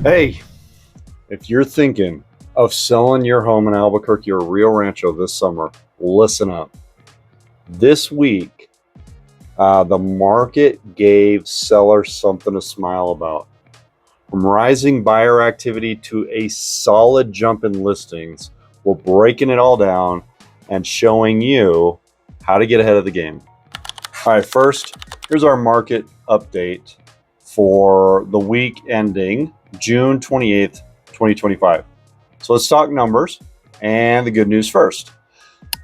Hey, if you're thinking of selling your home in Albuquerque or Rio Rancho this summer, listen up. This week, the market gave sellers something to smile about. From rising buyer activity to a solid jump in listings, we're breaking it all down and showing you how to get ahead of the game. All right, first, here's our market update for the week ending June 28th, 2025. So let's talk numbers and the good news first.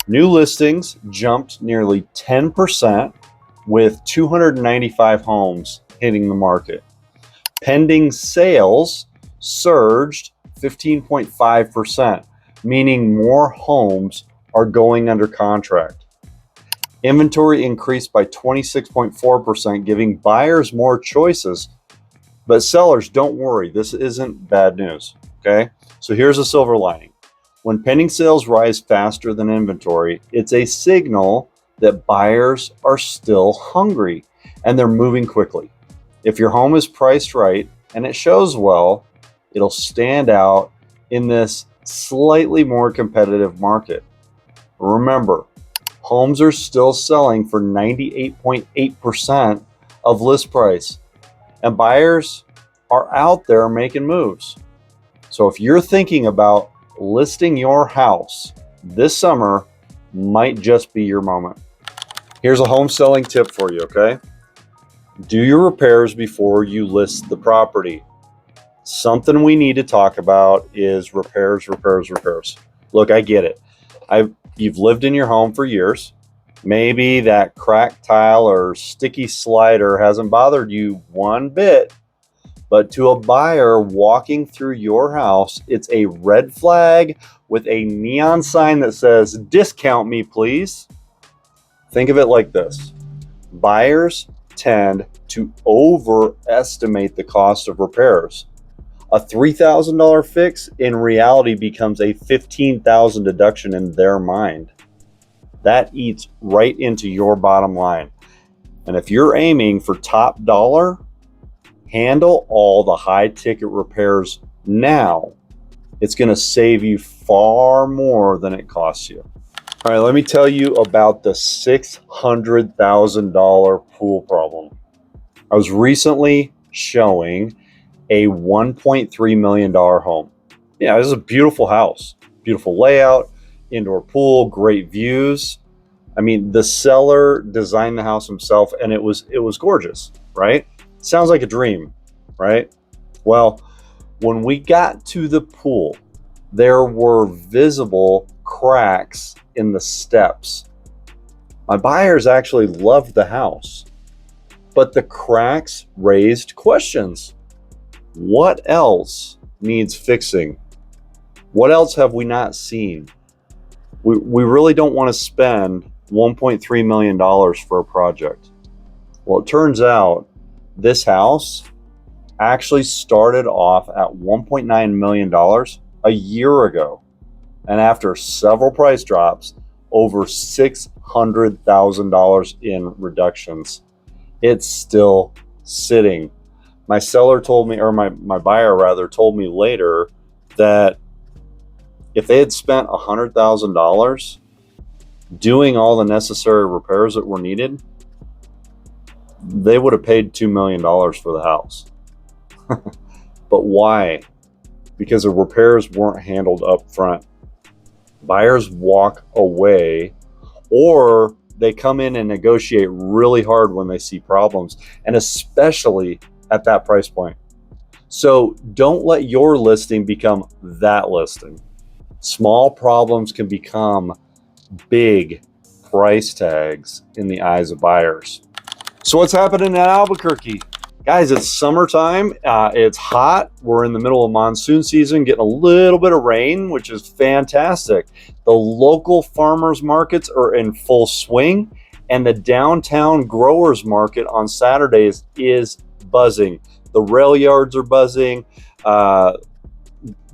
New listings jumped nearly 10% with 295 homes hitting the market. Pending sales surged 15.5%, meaning more homes are going under contract. Inventory increased by 26.4%, giving buyers more choices. But sellers, don't worry, this isn't bad news, okay? So here's a silver lining. When pending sales rise faster than inventory, it's a signal that buyers are still hungry and they're moving quickly. If your home is priced right and it shows well, it'll stand out in this slightly more competitive market. Remember, homes are still selling for 98.8% of list price, and buyers are out there making moves. So if you're thinking about listing your house this summer, might just be your moment. Here's a home selling tip for you, okay? Do your repairs before you list the property. Something we need to talk about is repairs. Look, I get it. You've lived in your home for years. Maybe that cracked tile or sticky slider hasn't bothered you one bit, but to a buyer walking through your house, it's a red flag with a neon sign that says, "Discount me, please." Think of it like this. Buyers tend to overestimate the cost of repairs. A $3,000 fix in reality becomes a $15,000 deduction in their mind. That eats right into your bottom line. And if you're aiming for top dollar, handle all the high ticket repairs now. It's going to save you far more than it costs you. All right, let me tell you about the $600,000 pool problem. I was recently showing a $1.3 million home. Yeah, this is a beautiful house, beautiful layout, indoor pool, great views. I mean, the seller designed the house himself and it was gorgeous, right? Sounds like a dream, right? Well, when we got to the pool, there were visible cracks in the steps. My buyers actually loved the house, but the cracks raised questions. What else needs fixing? What else have we not seen? We really don't want to spend $1.3 million for a project. Well, it turns out this house actually started off at $1.9 million a year ago. And after several price drops, over $600,000 in reductions, it's still sitting. My seller told me, or my buyer rather, told me later that if they had spent $100,000 doing all the necessary repairs that were needed, they would have paid $2 million for the house. But why? Because the repairs weren't handled up front. Buyers walk away, or they come in and negotiate really hard when they see problems, and especially at that price point. So don't let your listing become that listing. Small problems can become big price tags in the eyes of buyers. So what's happening at Albuquerque? Guys, it's summertime. It's hot. We're in the middle of monsoon season, getting a little bit of rain, which is fantastic. The local farmers markets are in full swing, and the downtown growers market on Saturdays is buzzing. The rail yards are buzzing.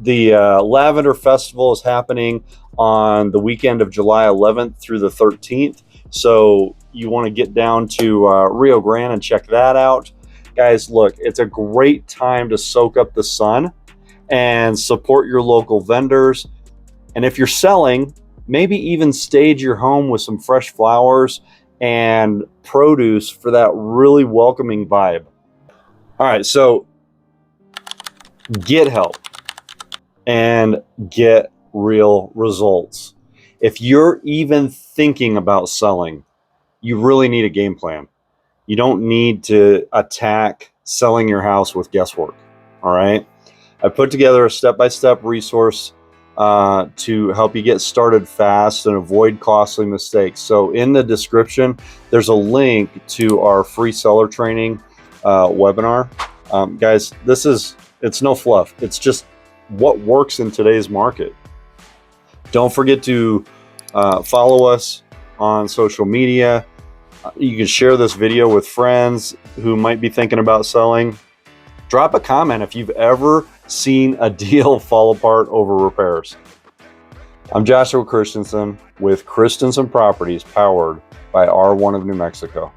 The Lavender Festival is happening on the weekend of July 11th through the 13th. So you want to get down to Rio Grande and check that out. Guys, look, it's a great time to soak up the sun and support your local vendors. And if you're selling, maybe even stage your home with some fresh flowers and produce for that really welcoming vibe. All right, so get help and get real results. If you're even thinking about selling, you really need a game plan. You don't need to attack selling your house with guesswork. All right. I put together a step-by-step resource to help you get started fast and avoid costly mistakes. So in the description, there's a link to our free seller training webinar. Guys, it's no fluff. It's just what works in today's market. Don't forget to follow us on social media. You can share this video with friends who might be thinking about selling. Drop a comment if you've ever seen a deal fall apart over repairs. I'm Joshua Christensen with Christensen Properties, powered by R1 of New Mexico.